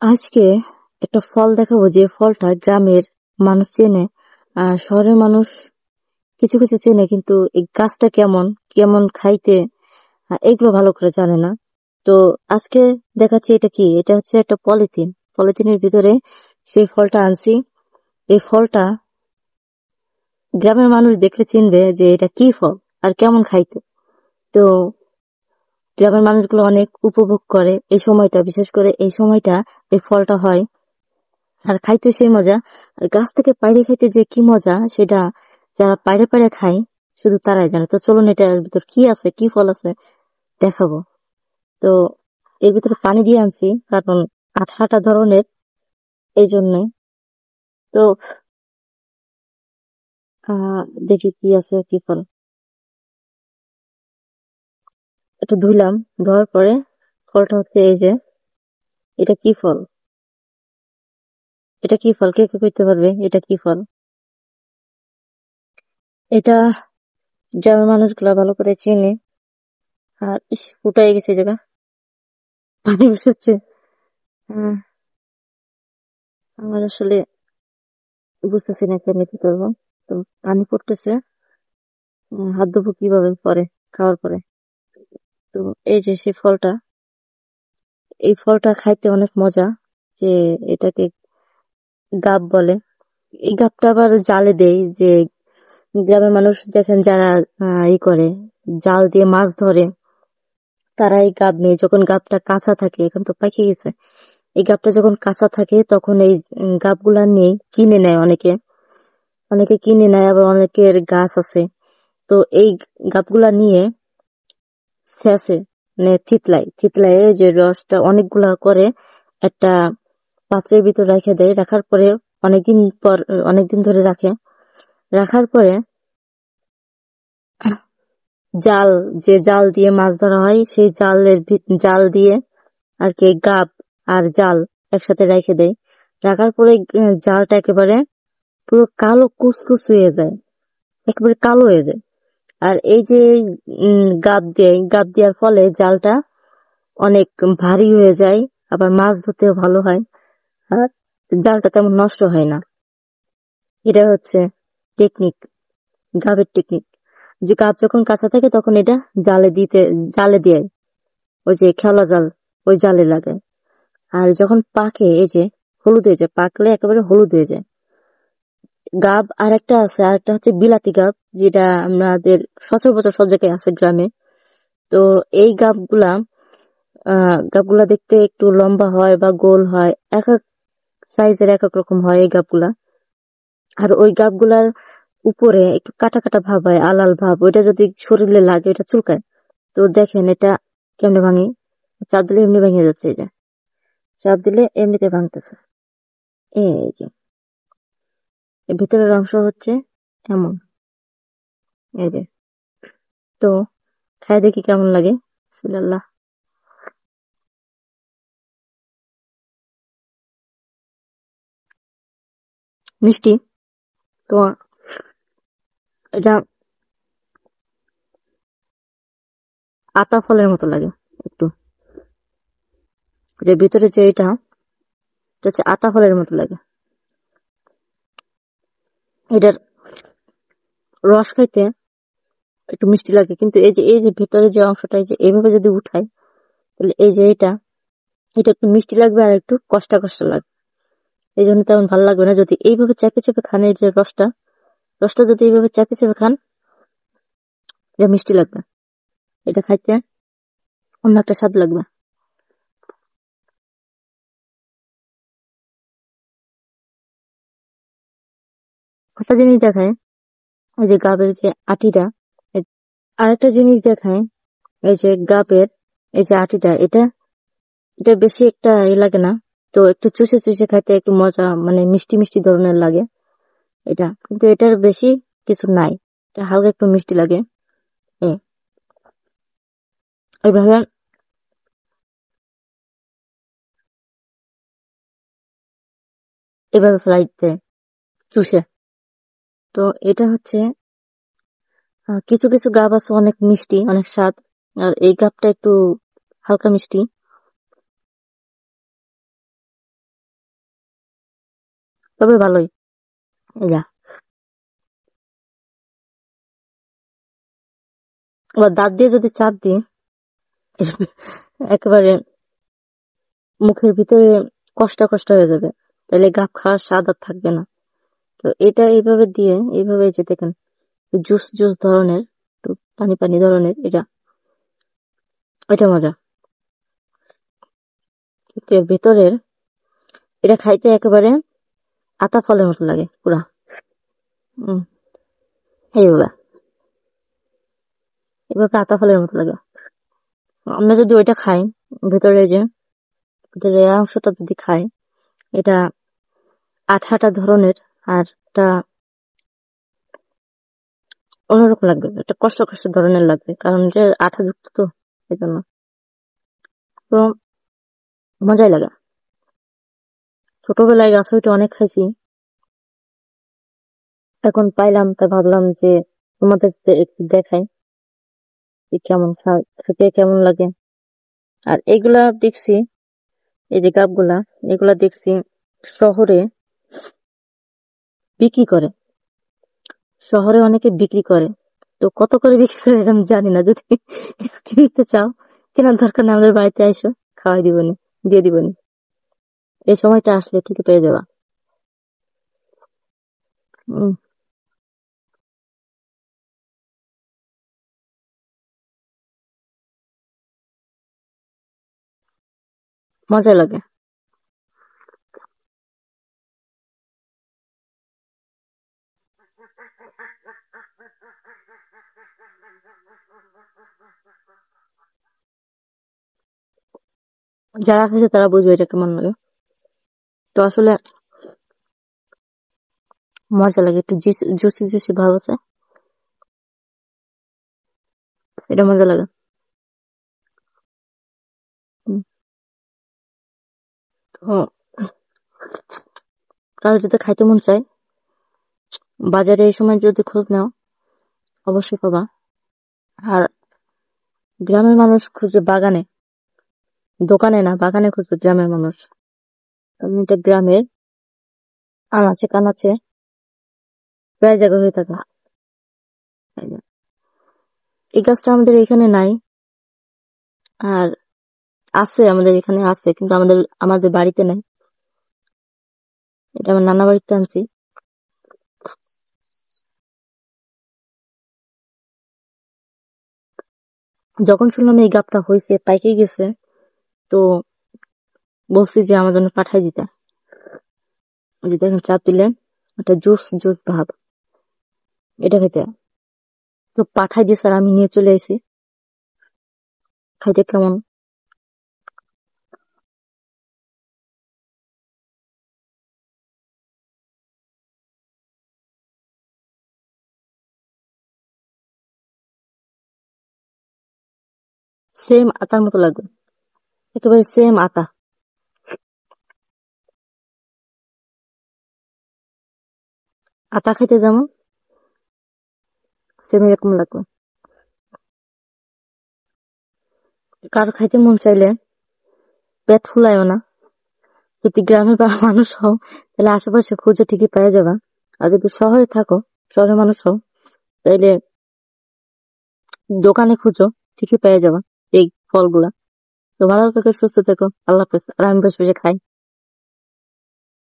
আজকে একটা ফল দেখাবো যে ফলটা গ্রামের মানুষ চেনে আর শহরের মানুষ কিছু কিছু চেনে, কিন্তু এই গাছটা কেমন কেমন খাইতে এগুলো ভালো করে জানে না। তো আজকে দেখাচ্ছি এটা কি, এটা হচ্ছে একটা পলিথিন। পলিথিনের ভিতরে সেই ফলটা আনছি। এই ফলটা গ্রামের মানুষ দেখলে চিনবে যে এটা কি ফল আর কেমন খাইতে। তো গ্রামের মানুষগুলো অনেক উপভোগ করে এই সময়টা, বিশেষ করে এই সময়টা এই ফলটা হয় আর খাইতে সেই মজা। আর গাছ থেকে পাইরে খাইতে যে কি মজা, সেটা যারা পাইরে পাইরে খায় শুধু তারাই জানে। তো চলুন এটার ভিতর কি আছে, কি ফল আছে দেখাবো। তো এর ভিতরে পানি দিয়ে আনছি কারণ আঠা আঠা ধরনের, এই জন্যে। তো দেখি কি আছে, কি ফল। একটু ধুইলাম, ধোয়ার পরে ফলটা হচ্ছে এই যে, এটা কি ফল, এটা কি ফল কে কে করতে পারবে, এটা কি ফল? এটা গ্রামের মানুষগুলা ভালো করে চেনে। আর ইস, ফুটাই গেছে এই জায়গা, পানি বসাচ্ছে। হ্যাঁ, আমার আসলে বুঝতেছি না কেমনি কি করবো। তো পানি পড়তেছে, হাত ধোবো কিভাবে পরে, খাওয়ার পরে। তো এই যে সেই ফলটা, এই ফলটা খাইতে অনেক মজা। যে এটাকে গাব বলে। এই গাবটা আবার জালে দেয়, যে গ্রামের মানুষ দেখেন যারা ই করে, জাল দিয়ে মাছ ধরে, তারা এই গাব নেই যখন গাবটা কাঁচা থাকে। এখন তো পাইকে গেছে। এই গাবটা যখন কাঁচা থাকে তখন এই গাবগুলা নিয়ে কিনে নেয় অনেকে। অনেকে কিনে নেয়, আবার অনেকের গাছ আছে। তো এই গাবগুলা নিয়ে শেষে মানে থিতলাই ওই যে রসটা অনেকগুলা করে একটা পাত্রের ভিতর রেখে দেয়। রাখার পরে অনেকদিন পর, অনেকদিন ধরে রাখে। রাখার পরে জাল, যে জাল দিয়ে মাছ ধরা হয় সেই জাল দিয়ে আর কি গাব আর জাল একসাথে রেখে দেয়। রাখার পরে জালটা একেবারে পুরো কালো কুচকুচ হয়ে যায়, একেবারে কালো হয়ে যায়। আর এই যে গাব দেওয়ার ফলে জালটা অনেক ভারী হয়ে যায়, আবার মাছ ধরতেও ভালো হয়। আর জালটা তেমন নষ্ট হয় না। এটা হচ্ছে টেকনিক, গাবের টেকনিক। যে গাব যখন কাঁচা থাকে তখন এটা জালে দিয়ে, ওই যে খেলা জাল, ওই জালে লাগে। আর যখন পাকে এই যে হলুদ হয়ে যায়, পাকলে একেবারে হলুদ হয়ে যায়। গাব আরেকটা আছে, আরেকটা হচ্ছে বিলাতি গাব, যেটা আমাদের সচরাচর সব জায়গায় আছে গ্রামে। তো এই গাবগুলা দেখতে একটু লম্বা হয় বা গোল হয়, এক এক সাইজের এক এক রকম হয় এই গাবগুলা। আর ওই গাবগুলার উপরে একটু কাটা কাটা ভাব হয়, আলাল ভাব, ওইটা যদি শরীরে লাগে ওটা চুলকায়। তো দেখেন এটা কেমনে ভাঙি, চাপ দিলে এমনি ভেঙে যাচ্ছে। এই যে চাপ দিলে এমনিতে ভাঙতেছে। এই যে এর ভিতরের অংশ হচ্ছে এমন, এই যে। তো খাই দেখি কেমন লাগে। বিসমিল্লাহ। মিষ্টি। তো এটা আতা ফলের মতো লাগে একটু। যে ভিতরে যে এটা হচ্ছে আতা ফলের মতো লাগে। এটার রস খাইতে একটু মিষ্টি লাগে, কিন্তু এই যে ভিতরে যে অংশটা, এই যে এইভাবে যদি উঠায় তাহলে এই যে এটা, এটা একটু মিষ্টি লাগবে আর একটু কষ্টা কষ্টা লাগবে। এই জন্য তেমন ভালো লাগবে না। যদি এইভাবে চেপে চেপে খান, এই যে রসটা, রসটা যদি এইভাবে চেপে চেপে খান, এটা মিষ্টি লাগবে। এটা খাইতে অন্য একটা স্বাদ লাগবে। একটা জিনিস দেখায়, এই যে গাবের যে আটিটা, আরেকটা জিনিস দেখায়, এই যে গাবের এই যে আটিটা, এটা এটা বেশি একটা লাগে না। তো একটু চুষে চুষে খাইতে একটু মজা, মানে মিষ্টি মিষ্টি ধরনের লাগে এটা, কিন্তু এটার বেশি কিছু নাই। এটা হালকা একটু মিষ্টি লাগে। এ, এইভাবে এভাবে ফ্লাইতে চুষে। তো এটা হচ্ছে কিছু কিছু গাব আছে অনেক মিষ্টি, অনেক স্বাদ। আর এই গাবটা একটু হালকা মিষ্টি। তবে ভালোই। এই যা, আবার দাঁত দিয়ে যদি চাপ দিই একেবারে মুখের ভিতরে কষ্ট কষ্ট হয়ে যাবে, তাহলে গাপ খাওয়ার স্বাদ আর থাকবে না। তো এটা এইভাবে দিয়ে, এইভাবে যে দেখেন জুস জুস ধরনের, একটু পানি পানি ধরনের, এটা এটা মজা। কিন্তু এর ভেতরের এটা খাইতে একেবারে আতা ফলের মতো লাগে পুরা। হম, এইভাবে এভাবে আতা ফলের মতো লাগে। আমরা যদি ওইটা খাই, ভেতরে যে ভেতরে এই অংশটা যদি খাই, এটা আঠা আঠা ধরনের, আর এটা অন্যরকম লাগবে, একটা কষ্ট কষ্ট ধরনের লাগবে, কারণ এটা আঠা যুক্ত তো, এই জন্য। তো মজাই লাগে। ছোটবেলায় গাছ হইতে অনেক খাইছি, এখন পাইলাম তাই ভাবলাম যে তোমাদের একটু দেখাই যে কেমন খেতে কেমন লাগে। আর এগুলা দেখছি, এই যে গাবগুলা, এগুলা দেখছি শহরে বিক্রি করে, শহরে অনেকে বিক্রি করে। তো কত করে বিক্রি করে এটা আমি জানি না, যদি কেউ কিনতে চাও, কেনার দরকার না, আমাদের বাড়িতে আইসো, খাওয়াই দিবনি, দিয়ে দিবনি, এই সময়টা আসলে ঠিকই পেয়ে যাবা। উম, মজা লাগে। যারা খাইছে তারা বুঝবে এটা কেমন লাগে। তো আসলে মজা লাগে, একটু জুসি জুসি ভাব আছে, এটা মজা লাগে। উম, তো কারো যদি খাইতে মন চায়, বাজারে এই সময় যদি খোঁজ নাও অবশ্যই পাবা। আর গ্রামের মানুষ খুঁজবে বাগানে, দোকানে না, বাগানে খুঁজবে গ্রামের মানুষ। কারণ এটা গ্রামের আনাচে কানাচে প্রায় জায়গা হয়ে থাকে। এই যে, এই গাছটা আমাদের এখানে নাই, আর আছে আমাদের এখানে আছে, কিন্তু আমাদের আমাদের বাড়িতে নাই। এটা আমার নানা বাড়িতে আনছি। যখন শুনলাম এই গাছটা হয়েছে, পাইকে গেছে, তো বলছি যে আমার জন্য পাঠাই দিতে। ওই যে দেখেন চাপ দিলে একটা জুস জুস ভাব, এটা খেতে। তো পাঠাই দিয়েছে আর আমি নিয়ে চলে এসেছি। খাইতে কেমন, সেম আতার মতো লাগবে, একেবারে সেম আতা। আতা খাইতে যেমন সেম এরকম লাগবে। কার খাইতে মন চাইলে পেট ফুলায়ও না, যদি গ্রামের মানুষ হও তাহলে আশেপাশে খুঁজে ঠিকই পেয়ে যাবা। আর যদি শহরে থাকো, শহরের মানুষ হও, তাইলে দোকানে খুঁজো, ঠিকই পেয়ে যাবা এই ফলগুলা। তো ভালো থেকো, সুস্থ থেকো, আল্লাহ হাফেজ। আর আমি বসে বসে খাই।